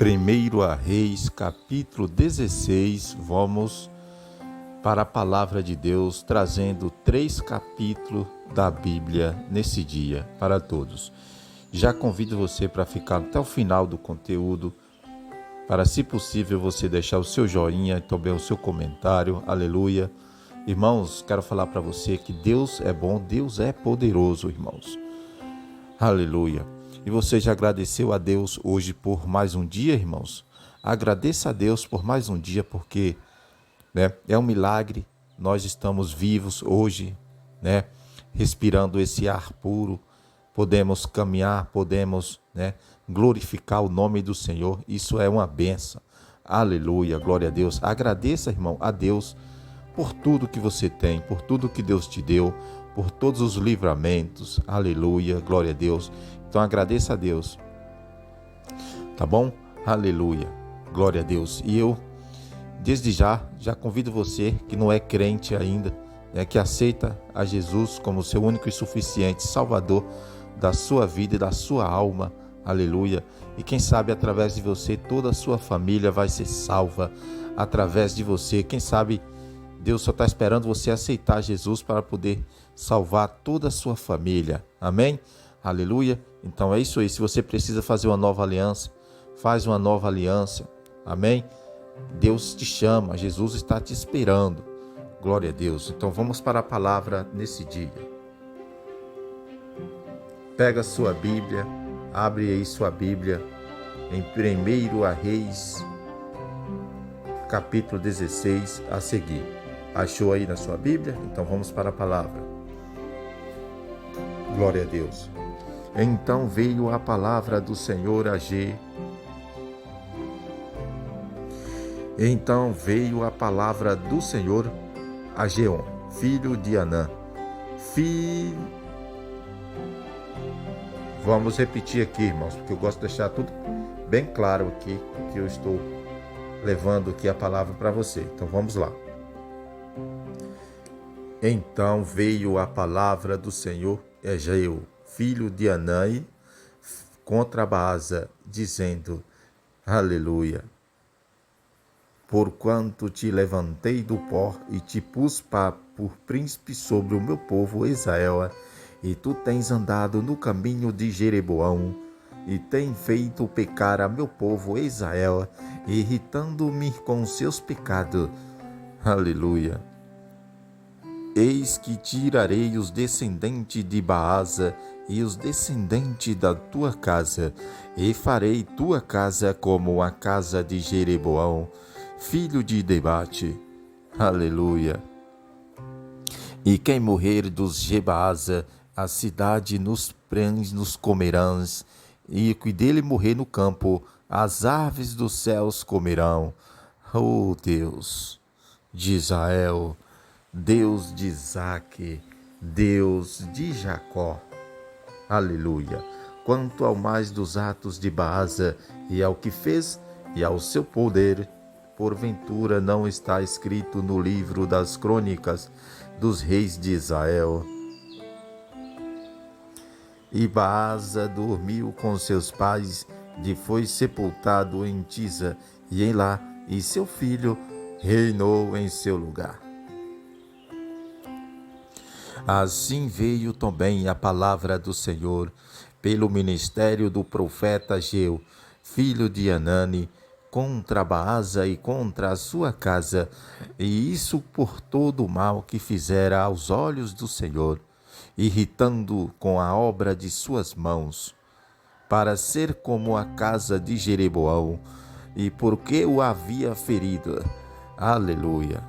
Primeiro a Reis, capítulo 16, vamos para a palavra de Deus, trazendo 3 capítulos da Bíblia nesse dia para todos. Já convido você para ficar até o final do conteúdo, para, se possível, você deixar o seu joinha e também o seu comentário, aleluia. Irmãos, quero falar para você que Deus é bom, Deus é poderoso, irmãos, aleluia. E você já agradeceu a Deus hoje por mais um dia, irmãos? Agradeça a Deus por mais um dia, porque é um milagre. Nós estamos vivos hoje, respirando esse ar puro. Podemos caminhar, podemos glorificar o nome do Senhor. Isso é uma bênção. Aleluia, glória a Deus. Agradeça, irmão, a Deus por tudo que você tem, por tudo que Deus te deu, por todos os livramentos. Aleluia, glória a Deus. Então agradeça a Deus, tá bom? Aleluia, glória a Deus. E eu, desde já convido você que não é crente ainda, que aceita a Jesus como seu único e suficiente Salvador da sua vida e da sua alma, aleluia. E quem sabe através de você toda a sua família vai ser salva através de você. Quem sabe Deus só está esperando você aceitar Jesus para poder salvar toda a sua família, amém? Aleluia. Então é isso aí. Se você precisa fazer uma nova aliança, faz uma nova aliança. Amém? Deus te chama. Jesus está te esperando. Glória a Deus. Então vamos para a palavra nesse dia. Pega a sua Bíblia. Abre aí sua Bíblia em 1 a Reis, capítulo 16, a seguir. Achou aí na sua Bíblia? Então vamos para a palavra. Glória a Deus. Então veio a palavra do Senhor a Gedeão. Então veio a palavra do Senhor a Gedeão, filho de Anã. Vamos repetir aqui, irmãos, porque eu gosto de deixar tudo bem claro aqui, que eu estou levando aqui a palavra para você. Então vamos lá. Então veio a palavra do Senhor a Gedeão, filho de Anã, contra Baasa, dizendo, aleluia, porquanto te levantei do pó e te pus por príncipe sobre o meu povo Israel, e tu tens andado no caminho de Jeroboão, e tem feito pecar a meu povo Israel, irritando-me com seus pecados, aleluia. Eis que tirarei os descendentes de Baasa e os descendentes da tua casa, e farei tua casa como a casa de Jeroboão, filho de Nebate. Aleluia. E quem morrer dos de Baasa, a cidade nos comerão, e que dele morrer no campo, as aves dos céus comerão. Oh Deus de Israel, Deus de Isaque, Deus de Jacó. Aleluia. Quanto ao mais dos atos de Baasa e ao que fez e ao seu poder, porventura não está escrito no livro das crônicas dos reis de Israel. E Baasa dormiu com seus pais e foi sepultado em Tisa e em Lá, e seu filho reinou em seu lugar. Assim veio também a palavra do Senhor pelo ministério do profeta Ageu, filho de Anani, contra Baasa e contra a sua casa, e isso por todo o mal que fizera aos olhos do Senhor, irritando com a obra de suas mãos, para ser como a casa de Jeroboão, e porque o havia ferido. Aleluia.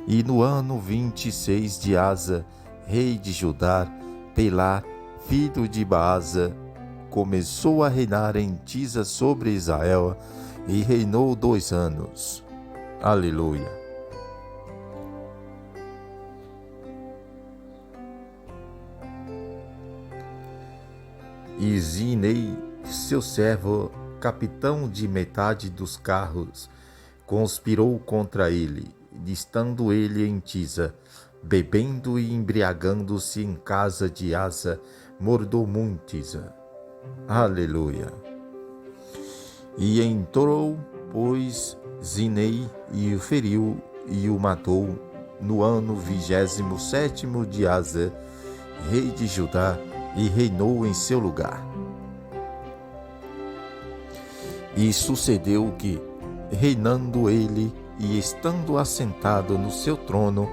E no ano 26 de Asa, rei de Judá, Pelá, filho de Baasa, começou a reinar em Tisa sobre Israel, e reinou 2 anos. Aleluia. E Zinei, seu servo, capitão de metade dos carros, conspirou contra ele, estando ele em Tisa, bebendo e embriagando-se em casa de Asa, mordomo em Tisa. Aleluia. E entrou, pois, Zinei e o feriu e o matou no ano 27º de Asa, rei de Judá, e reinou em seu lugar. E sucedeu que, reinando ele e estando assentado no seu trono,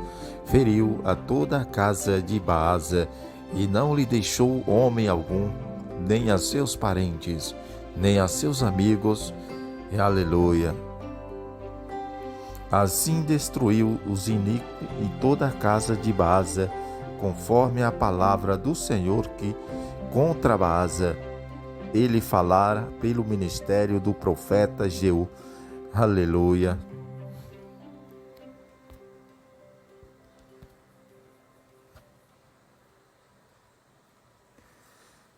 feriu a toda a casa de Baasa, e não lhe deixou homem algum, nem a seus parentes, nem a seus amigos. Aleluia. Assim destruiu os iníquos e toda a casa de Baasa, conforme a palavra do Senhor que contra Baasa ele falara pelo ministério do profeta Jeú. Aleluia.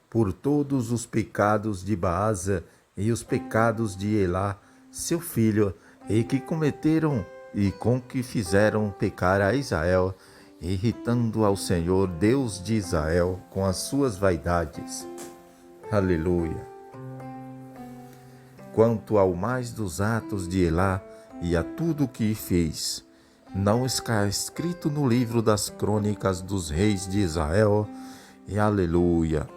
Por todos os pecados de Baasa e os pecados de Elá, seu filho, e que cometeram e com que fizeram pecar a Israel, irritando ao Senhor, Deus de Israel, com as suas vaidades. Aleluia. Quanto ao mais dos atos de Elá e a tudo o que fez, não está escrito no livro das crônicas dos reis de Israel. E aleluia.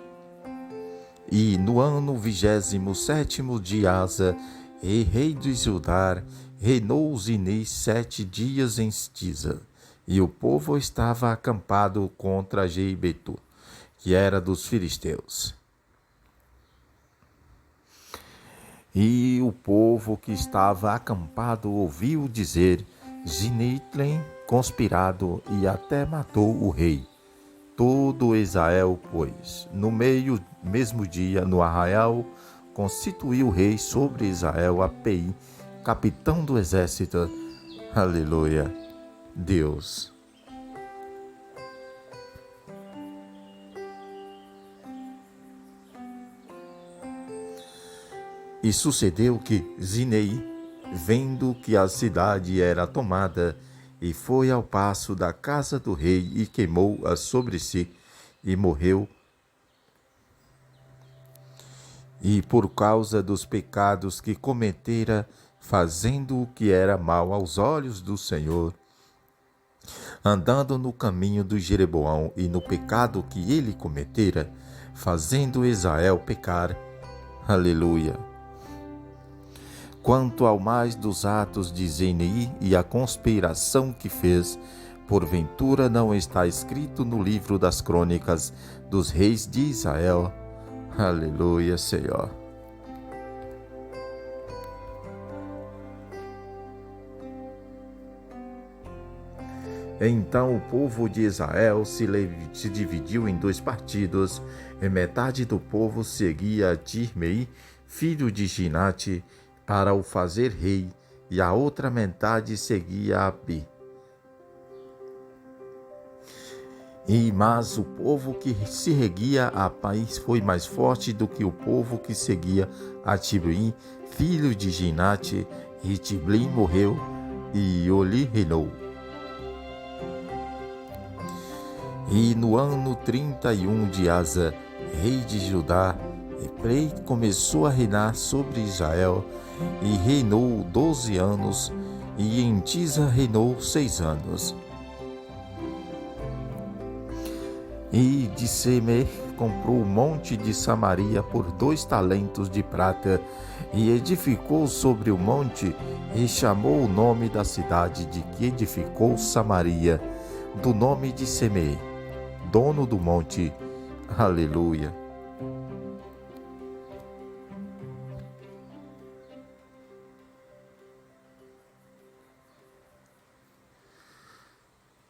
E no ano 27º de Asa, e rei de Judá, reinou Zinei 7 dias em Tisa, e o povo estava acampado contra Gibetu, que era dos filisteus. E o povo que estava acampado ouviu dizer: Zinei tem conspirado e até matou o rei. Todo Israel, pois, no mesmo dia, no arraial, constituiu o rei sobre Israel Apei, capitão do exército. Aleluia. Deus. E sucedeu que Zinei, vendo que a cidade era tomada, e foi ao paço da casa do rei e queimou-a sobre si, e morreu. E por causa dos pecados que cometera, fazendo o que era mal aos olhos do Senhor, andando no caminho do Jeroboão e no pecado que ele cometera, fazendo Israel pecar. Aleluia. Quanto ao mais dos atos de Zinei e a conspiração que fez, porventura não está escrito no livro das crônicas dos reis de Israel. Aleluia, Senhor. Então o povo de Israel se dividiu em 2 partidos, e metade do povo seguia Tirmei, filho de Ginate, para o fazer rei, e a outra metade seguia Abi. Mas o povo que se reguia a país foi mais forte do que o povo que seguia a Tiblim, filho de Ginate, e Tiblim morreu, e Oli reinou. E no ano 31 de Asa, rei de Judá, Eprei começou a reinar sobre Israel, e reinou 12 anos, e em Tisa reinou 6 anos. E de Semer comprou o monte de Samaria por 2 talentos de prata, e edificou sobre o monte, e chamou o nome da cidade de que edificou Samaria, do nome de Semer, dono do monte. Aleluia.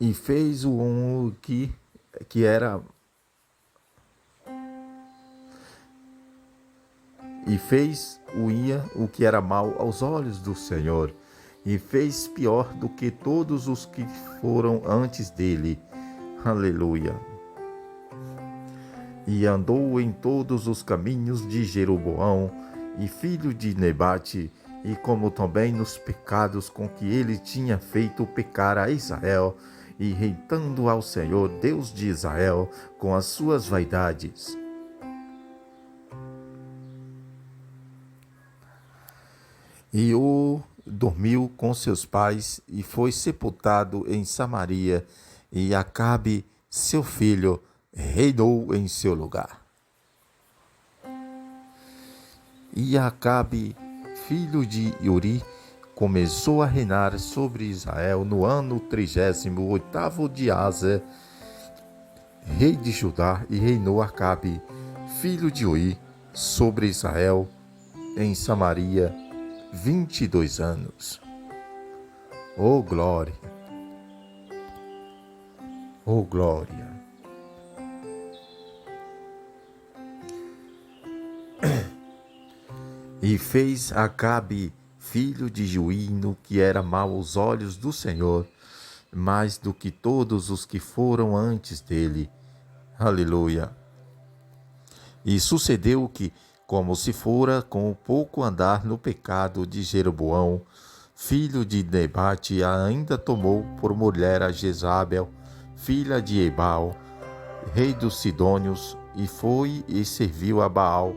E fez o que era e fez o que era mal aos olhos do Senhor, e fez pior do que todos os que foram antes dele. Aleluia. E andou em todos os caminhos de Jeroboão, e filho de Nebate, e como também nos pecados com que ele tinha feito pecar a Israel, e irritando ao Senhor, Deus de Israel, com as suas vaidades. E o dormiu com seus pais e foi sepultado em Samaria, e Acabe, seu filho, reinou em seu lugar. E Acabe, filho de Uri, começou a reinar sobre Israel no ano 38º de Asa, rei de Judá, e reinou Acabe, filho de Uri, sobre Israel em Samaria 22 anos. Oh glória! Oh glória! E fez Acabe, filho de Joino, que era mau aos olhos do Senhor, mais do que todos os que foram antes dele. Aleluia! E sucedeu que, como se fora com o pouco andar no pecado de Jeroboão, filho de Nebate, ainda tomou por mulher a Jezabel, filha de Ebal, rei dos Sidônios, e foi e serviu a Baal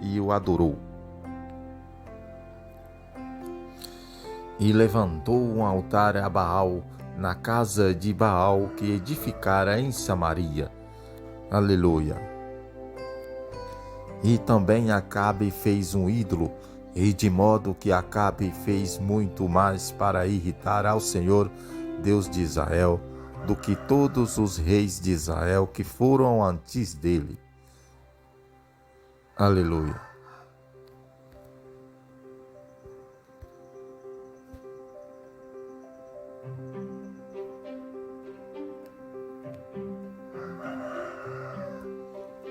e o adorou. E levantou um altar a Baal na casa de Baal que edificara em Samaria. Aleluia! E também Acabe fez um ídolo, e de modo que Acabe fez muito mais para irritar ao Senhor, Deus de Israel, do que todos os reis de Israel que foram antes dele. Aleluia!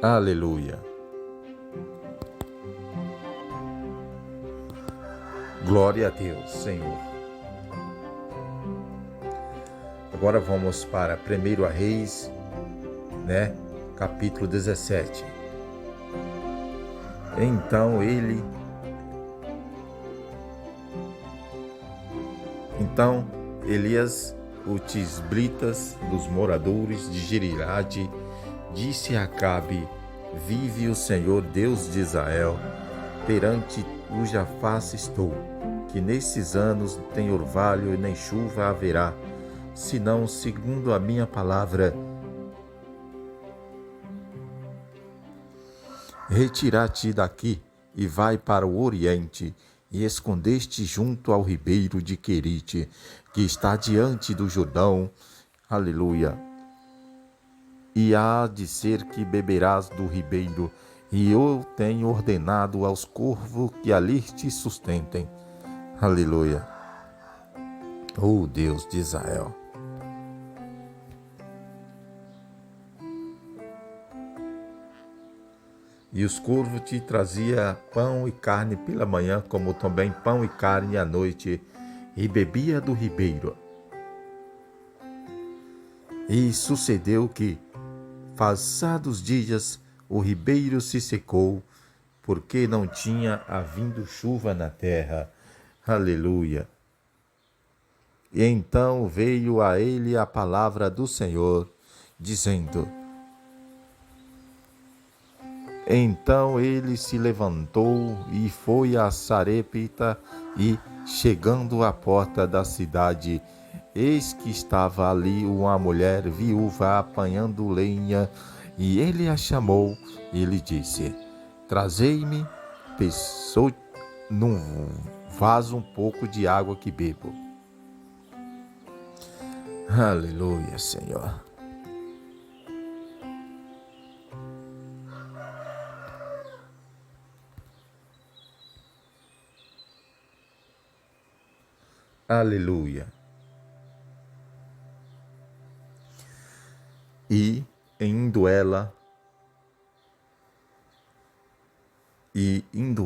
Aleluia! Glória a Deus, Senhor. Agora vamos para 1 Reis, capítulo 17. Então Elias, o tisbritas dos moradores de Gileade, disse a Acabe: vive o Senhor Deus de Israel, perante cuja face estou, que nesses anos nem orvalho nem chuva haverá, senão segundo a minha palavra. Retira-te daqui e vai para o oriente, e escondeste junto ao ribeiro de Querite, que está diante do Jordão. Aleluia! E há de ser que beberás do ribeiro, e eu tenho ordenado aos corvos que ali te sustentem. Aleluia! Oh Deus de Israel! E os corvos te trazia pão e carne pela manhã, como também pão e carne à noite, e bebia do ribeiro. E sucedeu que, passados dias, o ribeiro se secou, porque não tinha havido chuva na terra. Aleluia! E então veio a ele a palavra do Senhor, dizendo: então ele se levantou e foi a Sarepta, e, chegando à porta da cidade, eis que estava ali uma mulher viúva apanhando lenha, e ele a chamou e lhe disse: trazei-me, pessoa, num vaso um pouco de água que bebo. Aleluia, Senhor. Aleluia. E indo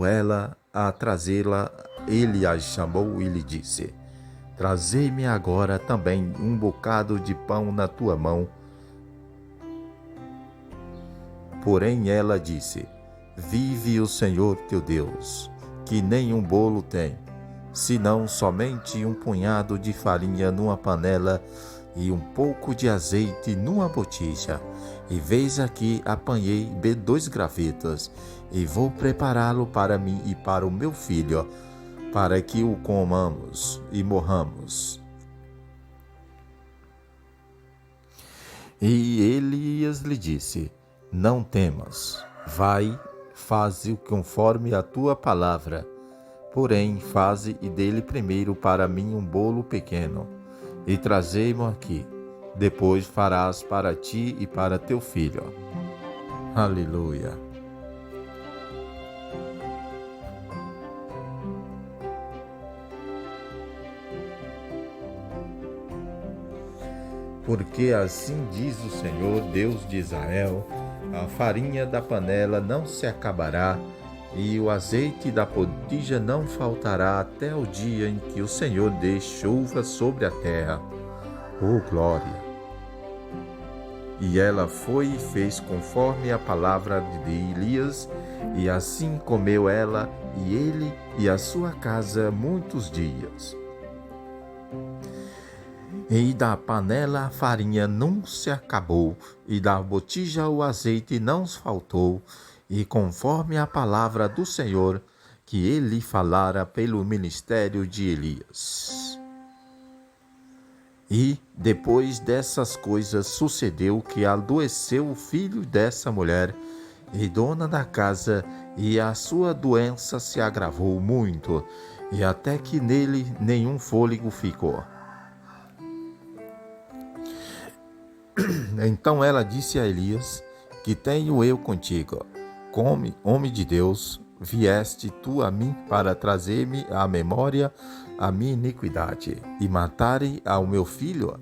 ela a trazê-la, ele a chamou e lhe disse: trazei-me agora também um bocado de pão na tua mão. Porém ela disse: vive o Senhor teu Deus, que nem um bolo tem, senão somente um punhado de farinha numa panela e um pouco de azeite numa botija. E veis aqui apanhei 2 gravetos, e vou prepará-lo para mim e para o meu filho, para que o comamos e morramos. E Elias lhe disse: Não temas, vai, faze conforme a tua palavra. Porém, faze e dê-lhe primeiro para mim um bolo pequeno, e trazei-mo aqui. Depois farás para ti e para teu filho. Aleluia. Porque assim diz o Senhor, Deus de Israel: a farinha da panela não se acabará, e o azeite da botija não faltará até o dia em que o Senhor dê chuva sobre a terra. Oh, glória! E ela foi e fez conforme a palavra de Elias, e assim comeu ela e ele e a sua casa muitos dias. E da panela a farinha não se acabou, e da botija o azeite não faltou, e conforme a palavra do Senhor, que ele falara pelo ministério de Elias. E, depois dessas coisas, sucedeu que adoeceu o filho dessa mulher, e dona da casa, e a sua doença se agravou muito, e até que nele nenhum fôlego ficou. Então ela disse a Elias: Que tenho eu contigo? Come, homem de Deus, vieste tu a mim para trazer-me à memória a minha iniquidade e matarem ao meu filho?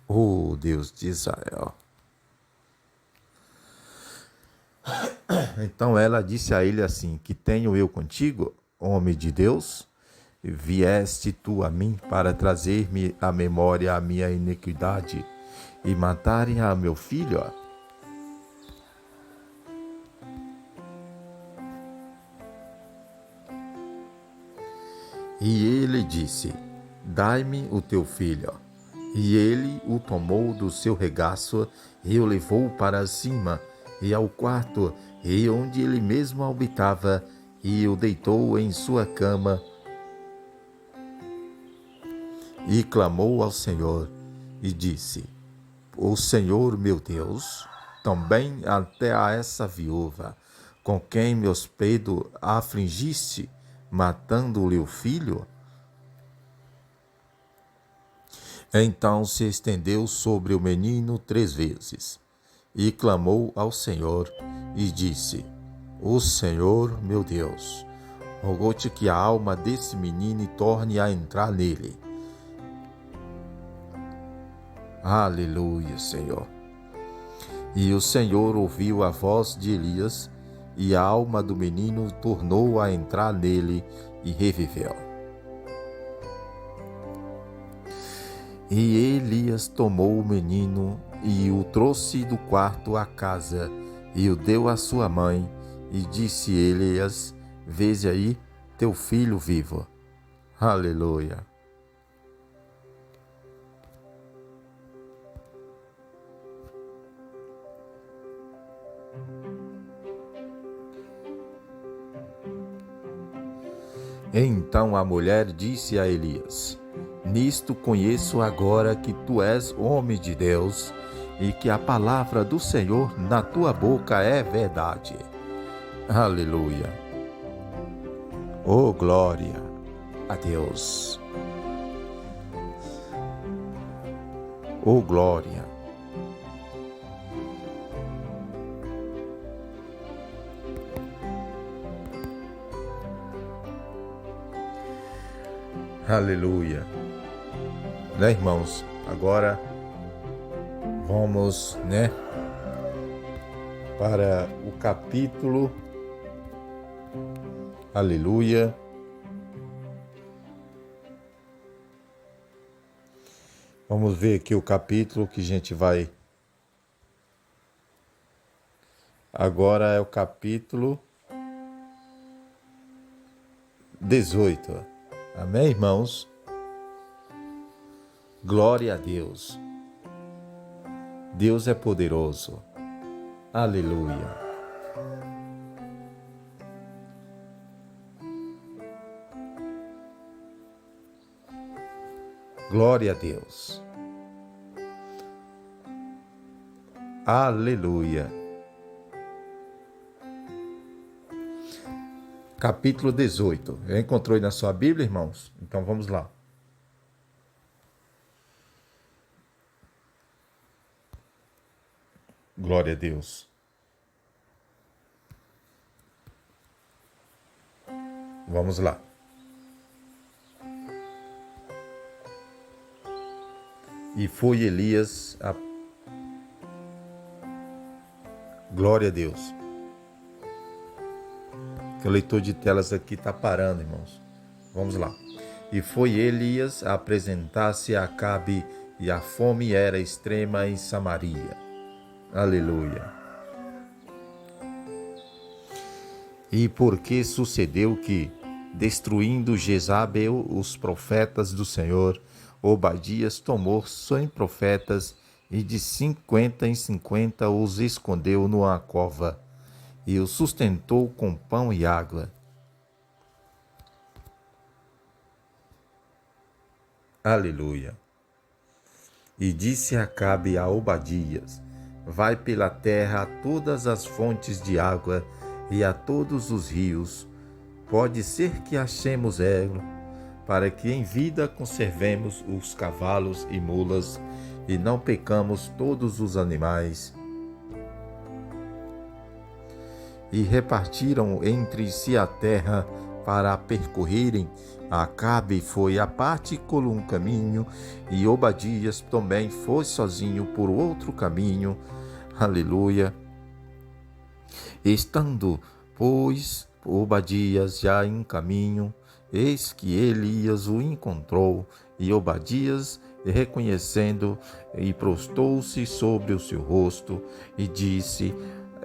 Oh, Deus de Israel! Então ela disse a ele assim: Que tenho eu contigo, homem de Deus? Vieste tu a mim para trazer-me à memória a minha iniquidade e matarem a meu filho? E ele disse: Dai-me o teu filho. E ele o tomou do seu regaço e o levou para cima e ao quarto, e onde ele mesmo habitava, e o deitou em sua cama, e clamou ao Senhor, e disse: O Senhor meu Deus, também até a essa viúva, com quem me hospedo, afligiste, matando-lhe o filho? Então se estendeu sobre o menino 3 vezes, e clamou ao Senhor, e disse: O Senhor meu Deus, rogou-te que a alma desse menino torne a entrar nele. Aleluia, Senhor. E o Senhor ouviu a voz de Elias, e a alma do menino tornou a entrar nele e reviveu. E Elias tomou o menino e o trouxe do quarto à casa, e o deu à sua mãe, e disse Elias: Vês aí teu filho vivo. Aleluia. Então a mulher disse a Elias: Nisto conheço agora que tu és homem de Deus, e que a palavra do Senhor na tua boca é verdade. Aleluia. Oh, glória a Deus. Oh, glória. Aleluia. Né, irmãos? Agora vamos, para o capítulo. Aleluia. Vamos ver aqui o capítulo que a gente vai. Agora é o capítulo 18. Amém, irmãos? Glória a Deus. Deus é poderoso. Aleluia. Glória a Deus. Aleluia. Capítulo 18. Já encontrou aí na sua Bíblia, irmãos? Então vamos lá. Glória a Deus. Vamos lá. E foi Elias a... Glória a Deus. O leitor de telas aqui está parando, irmãos. Vamos lá. E foi Elias a apresentar-se a Acabe, e a fome era extrema em Samaria. Aleluia. E porque sucedeu que, destruindo Jezabel os profetas do Senhor, Obadias tomou 100 profetas e de 50 em 50 os escondeu numa cova e os sustentou com pão e água. Aleluia. E disse Acabe a Obadias: vai pela terra a todas as fontes de água e a todos os rios. Pode ser que achemos elo, para que em vida conservemos os cavalos e mulas e não pecamos todos os animais. E repartiram entre si a terra para a percorrerem. Acabe foi à parte por um caminho, e Obadias também foi sozinho por outro caminho. Aleluia. Estando, pois, Obadias já em caminho, eis que Elias o encontrou, e Obadias, reconhecendo, e prostou-se sobre o seu rosto, e disse: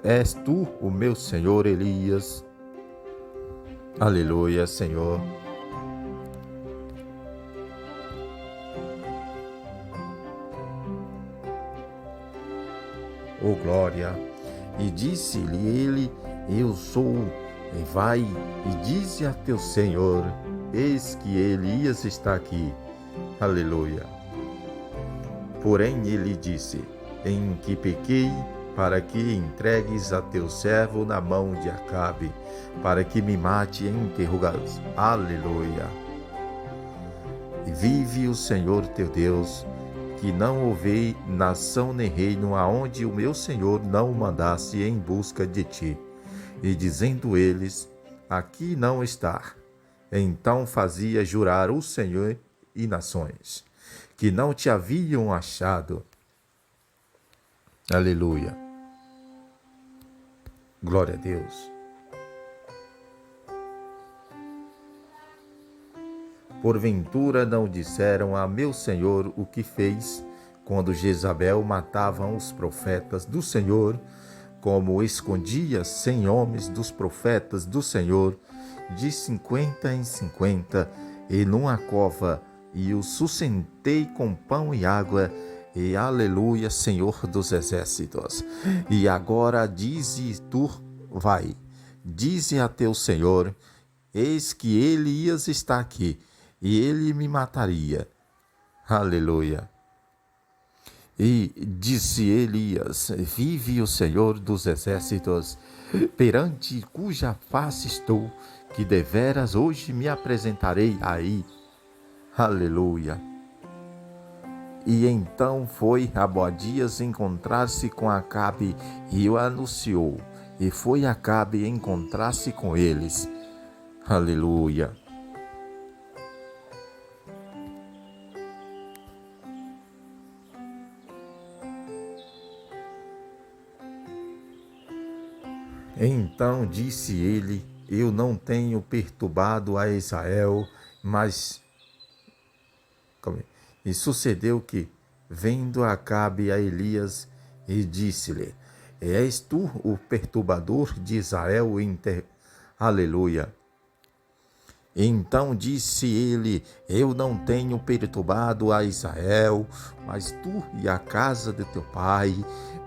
és tu o meu senhor Elias? Aleluia, Senhor. Oh, glória. E disse-lhe ele: eu sou. E vai e dize a teu senhor: eis que Elias está aqui. Aleluia. Porém ele disse: em que pequei, para que entregues a teu servo na mão de Acabe, para que me mate em interrogações. Aleluia. E vive o Senhor teu Deus, que não houve nação nem reino aonde o meu Senhor não o mandasse em busca de ti. E dizendo eles: aqui não está. Então fazia jurar o Senhor e nações, que não te haviam achado. Aleluia. Glória a Deus. Porventura não disseram a meu Senhor o que fez, quando Jezabel matava os profetas do Senhor, como escondia 100 homens dos profetas do Senhor, de 50 em 50, e numa cova, e os sustentei com pão e água, e aleluia, Senhor dos exércitos. E agora dize tu, vai, dize a teu Senhor: eis que Elias está aqui, e ele me mataria. Aleluia. E disse Elias: vive o Senhor dos exércitos, perante cuja face estou, que deveras hoje me apresentarei aí. Aleluia. E então foi Obadias encontrar-se com Acabe, e o anunciou, e foi Acabe encontrar-se com eles. Aleluia. Então disse ele: eu não tenho perturbado a Israel, mas... E sucedeu que, vendo Acabe a Elias, e disse-lhe: és tu o perturbador de Israel? Aleluia. Então disse ele: eu não tenho perturbado a Israel, mas tu e a casa de teu pai,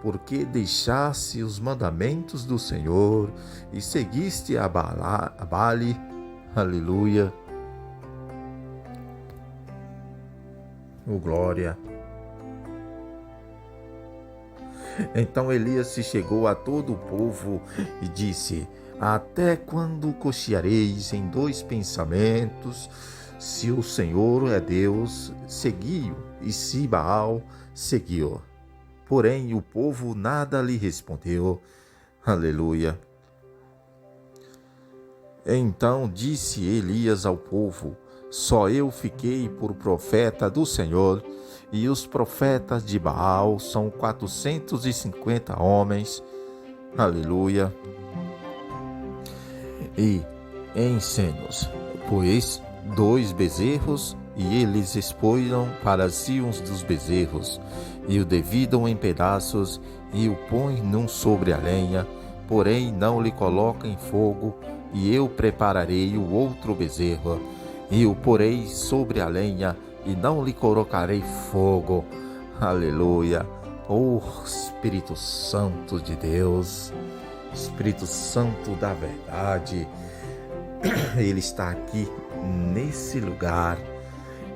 porque deixaste os mandamentos do Senhor e seguiste a Baale. Aleluia. Oh, glória. Então Elias se chegou a todo o povo e disse: Até quando cocheareis em dois pensamentos? Se o Senhor é Deus, segui-o, e se Baal, segui-o. Porém o povo nada lhe respondeu. Aleluia. Então disse Elias ao povo: Só eu fiquei por profeta do Senhor, e os profetas de Baal são 450 homens. Aleluia. E ensene-nos, pois, 2 bezerros, e eles expunham para si uns dos bezerros, e o dividam em pedaços, e o põem num sobre a lenha, porém não lhe coloquem fogo, e eu prepararei o outro bezerro, e o porei sobre a lenha, e não lhe colocarei fogo. Aleluia. Oh, Espírito Santo de Deus, Espírito Santo da verdade, Ele está aqui nesse lugar.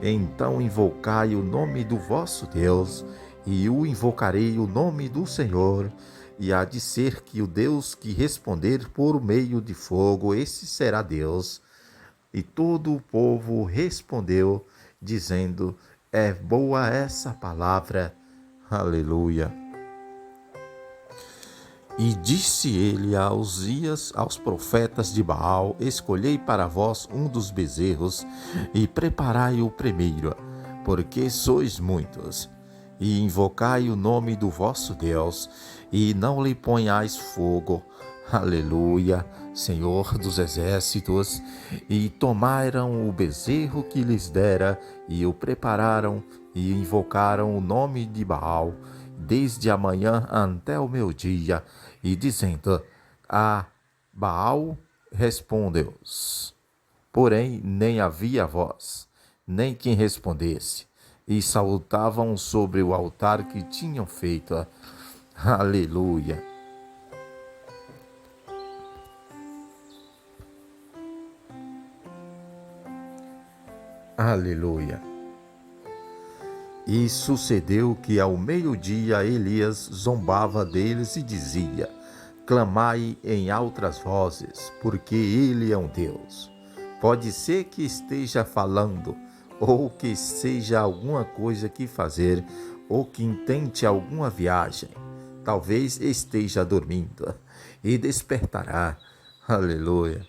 Então invocai o nome do vosso Deus, e o invocarei o nome do Senhor, e há de ser que o Deus que responder por meio de fogo, esse será Deus. E todo o povo respondeu, dizendo: É boa essa palavra. Aleluia. E disse ele a Uzias, aos profetas de Baal: Escolhei para vós um dos bezerros, e preparai o primeiro, porque sois muitos. E invocai o nome do vosso Deus, e não lhe ponhais fogo. Aleluia, Senhor dos exércitos. E tomaram o bezerro que lhes dera, e o prepararam, e invocaram o nome de Baal, desde a manhã até o meio-dia, e dizendo: A Baal respondeu-os. Porém nem havia voz, nem quem respondesse, e saltavam sobre o altar que tinham feito. Aleluia. Aleluia. E sucedeu que ao meio-dia Elias zombava deles e dizia: Clamai em altas vozes, porque ele é um Deus. Pode ser que esteja falando, ou que seja alguma coisa que fazer, ou que intente alguma viagem. Talvez esteja dormindo, e despertará. Aleluia.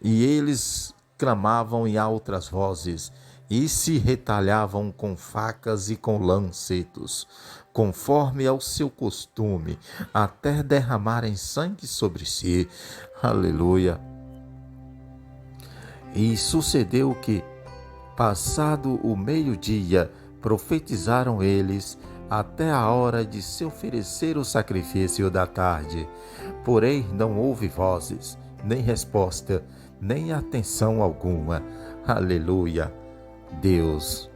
E eles clamavam em altas vozes, e se retalhavam com facas e com lancetos, conforme ao seu costume, até derramarem sangue sobre si. Aleluia. E sucedeu que, passado o meio-dia, profetizaram eles até a hora de se oferecer o sacrifício da tarde. Porém não houve vozes, nem resposta, nem atenção alguma. Aleluia. Deus.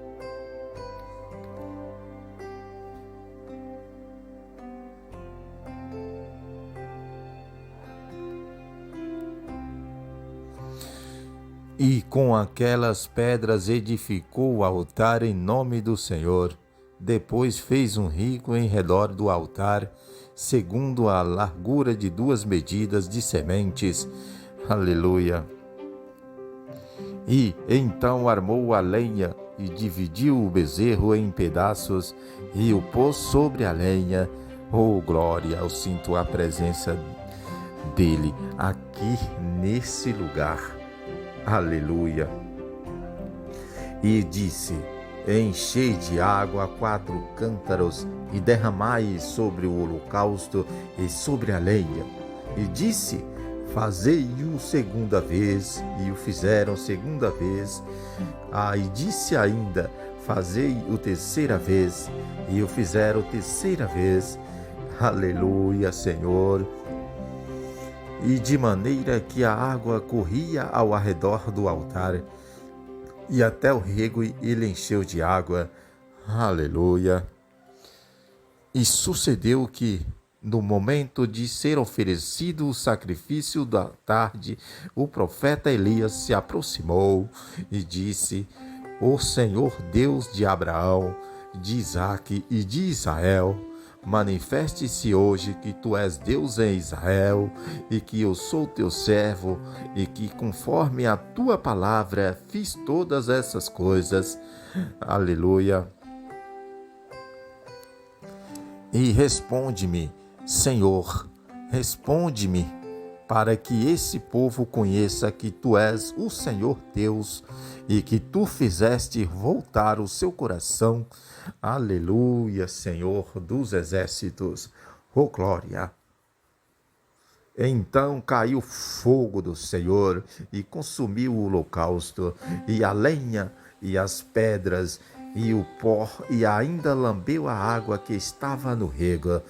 E com aquelas pedras edificou o altar em nome do Senhor. Depois fez um rico em redor do altar, segundo a largura de 2 medidas de sementes. Aleluia. E então armou a lenha e dividiu o bezerro em pedaços e o pôs sobre a lenha. Oh, glória! Eu sinto a presença dele aqui nesse lugar. Aleluia. E disse: Enchei de água 4 cântaros e derramai sobre o holocausto e sobre a lenha. E disse: Fazei-o segunda vez, e o fizeram segunda vez. E disse ainda: Fazei-o terceira vez, e o fizeram terceira vez. Aleluia, Senhor. E de maneira que a água corria ao arredor do altar, e até o rego ele encheu de água. Aleluia. E sucedeu que, no momento de ser oferecido o sacrifício da tarde, o profeta Elias se aproximou e disse: O Senhor Deus de Abraão, de Isaque e de Israel, manifeste-se hoje que tu és Deus em Israel e que eu sou teu servo e que conforme a tua palavra fiz todas essas coisas. Aleluia. E responde-me, Senhor, responde-me, para que esse povo conheça que tu és o Senhor Deus e que tu fizeste voltar o seu coração. Aleluia, Senhor dos exércitos. Oh, glória! Então caiu fogo do Senhor e consumiu o holocausto, e a lenha, e as pedras, e o pó, e ainda lambeu a água que estava no rego.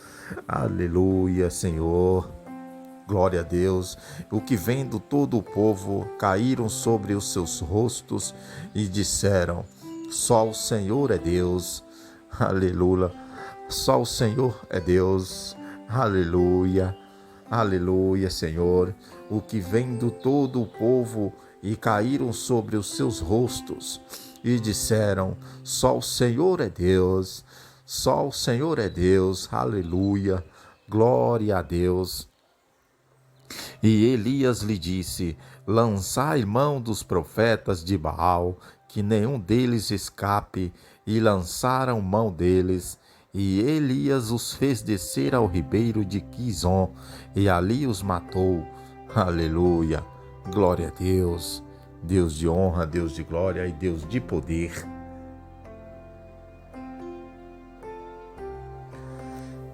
Aleluia, Senhor. Glória a Deus. O que vendo todo o povo, caíram sobre os seus rostos e disseram: só o Senhor é Deus. Aleluia. Só o Senhor é Deus. Aleluia. Aleluia, Senhor. O que vendo todo o povo e caíram sobre os seus rostos e disseram: só o Senhor é Deus. Só o Senhor é Deus. Aleluia. Glória a Deus. E Elias lhe disse: lançai mão dos profetas de Baal, que nenhum deles escape. E lançaram mão deles. E Elias os fez descer ao ribeiro de Quizon, e ali os matou. Aleluia! Glória a Deus! Deus de honra, Deus de glória e Deus de poder.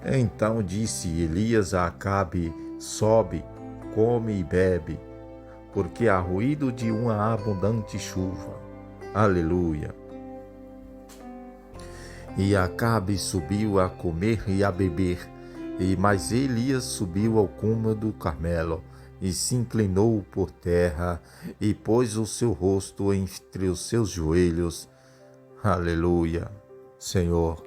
Então disse Elias a Acabe: sobe, come e bebe, porque há ruído de uma abundante chuva. Aleluia! E Acabe subiu a comer e a beber, mas Elias subiu ao cume do Carmelo, e se inclinou por terra, e pôs o seu rosto entre os seus joelhos. Aleluia, Senhor.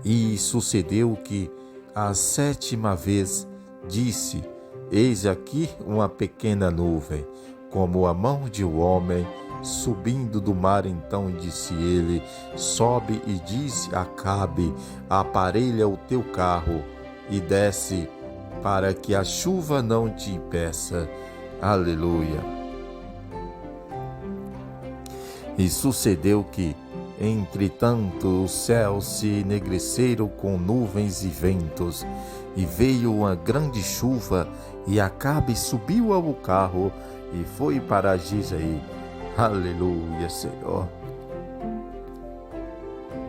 E sucedeu que, a sétima vez, disse: eis aqui uma pequena nuvem, como a mão de um homem, subindo do mar. Então disse ele: sobe e diz a Acabe: aparelha o teu carro e desce, para que a chuva não te impeça. Aleluia. E sucedeu que, entretanto, os céus se enegreceram com nuvens e ventos, e veio uma grande chuva, e Acabe subiu ao carro e foi para Gizaí. Aleluia, Senhor.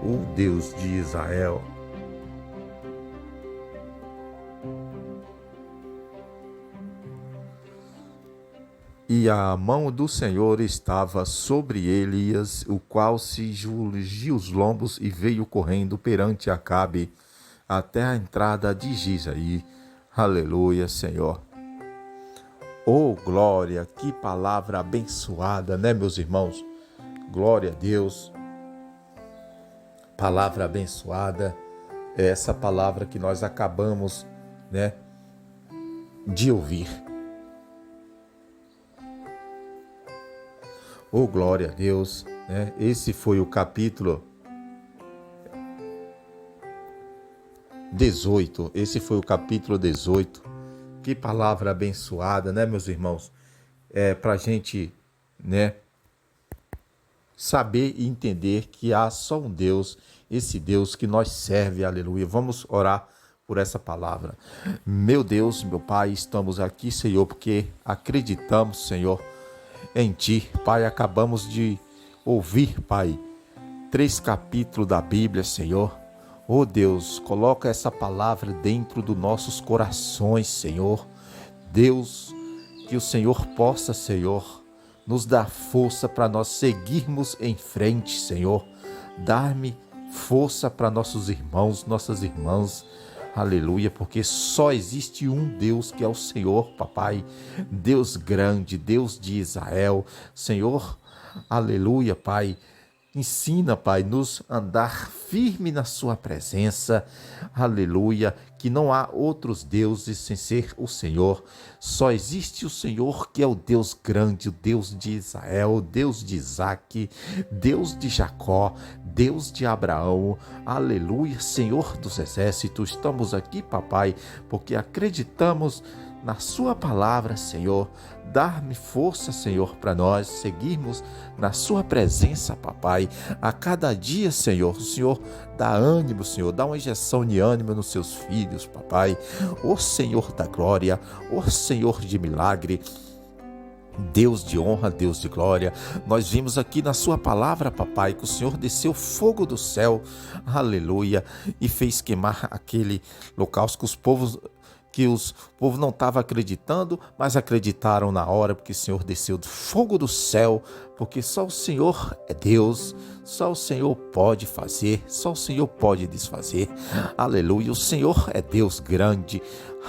O Deus de Israel. E a mão do Senhor estava sobre Elias, o qual se julgiu os lombos e veio correndo perante Acabe até a entrada de Gizaí. Aleluia, Senhor. Oh, glória, que palavra abençoada, né, meus irmãos? Glória a Deus. Palavra abençoada é essa palavra que nós acabamos, né, de ouvir. Oh, glória a Deus, né? Esse foi o capítulo 18. Esse foi o capítulo 18. Que palavra abençoada, né, meus irmãos? Para a gente, né, saber e entender que há só um Deus, esse Deus que nós serve, aleluia. Vamos orar por essa palavra. Meu Deus, meu Pai, estamos aqui, Senhor, porque acreditamos, Senhor, em Ti. Pai, acabamos de ouvir, Pai, 3 capítulos da Bíblia, Senhor. Oh Deus, coloca essa palavra dentro dos nossos corações, Senhor. Deus, que o Senhor possa, Senhor, nos dar força para nós seguirmos em frente, Senhor. Dar-me força para nossos irmãos, nossas irmãs. Aleluia, porque só existe um Deus, que é o Senhor, Papai. Deus grande, Deus de Israel. Senhor, aleluia, Pai. Ensina, Pai, nos andar firme na sua presença. Aleluia. Que não há outros deuses sem ser o Senhor. Só existe o Senhor, que é o Deus grande, o Deus de Israel, o Deus de Isaque, Deus de Jacó, Deus de Abraão. Aleluia, Senhor dos exércitos. Estamos aqui, papai, porque acreditamos na sua palavra, Senhor. Dar-me força, Senhor, para nós seguirmos na sua presença, papai. A cada dia, Senhor, o Senhor dá ânimo, Senhor, dá uma injeção de ânimo nos seus filhos, papai. Ó Senhor da glória, ó Senhor de milagre, Deus de honra, Deus de glória, nós vimos aqui na sua palavra, papai, que o Senhor desceu fogo do céu, aleluia, e fez queimar aquele local que o povo não estava acreditando, mas acreditaram na hora, porque o Senhor desceu do fogo do céu, porque só o Senhor é Deus, só o Senhor pode fazer, só o Senhor pode desfazer, aleluia, o Senhor é Deus grande,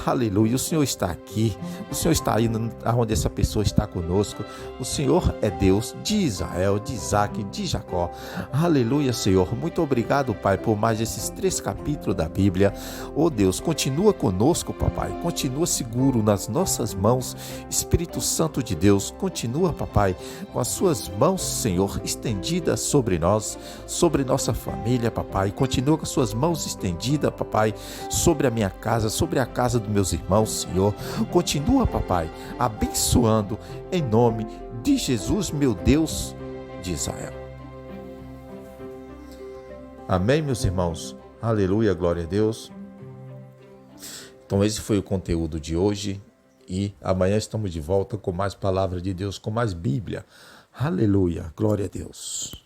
aleluia, o Senhor está aqui, o Senhor está aí onde essa pessoa está conosco, o Senhor é Deus de Israel, de Isaque, de Jacó, aleluia, Senhor, muito obrigado, Pai, por mais esses 3 capítulos da Bíblia. Oh Deus, continua conosco, papai, continua seguro nas nossas mãos, Espírito Santo de Deus, continua, papai, com as suas mãos, Senhor, estendidas sobre nós, sobre nossa família, papai, continua com as suas mãos estendidas, papai, sobre a minha casa, sobre a casa dos meus irmãos, Senhor, continua, papai, abençoando em nome de Jesus, meu Deus de Israel. Amém, meus irmãos? Aleluia, glória a Deus. Então esse foi o conteúdo de hoje e amanhã estamos de volta com mais palavra de Deus, com mais Bíblia. Aleluia, glória a Deus.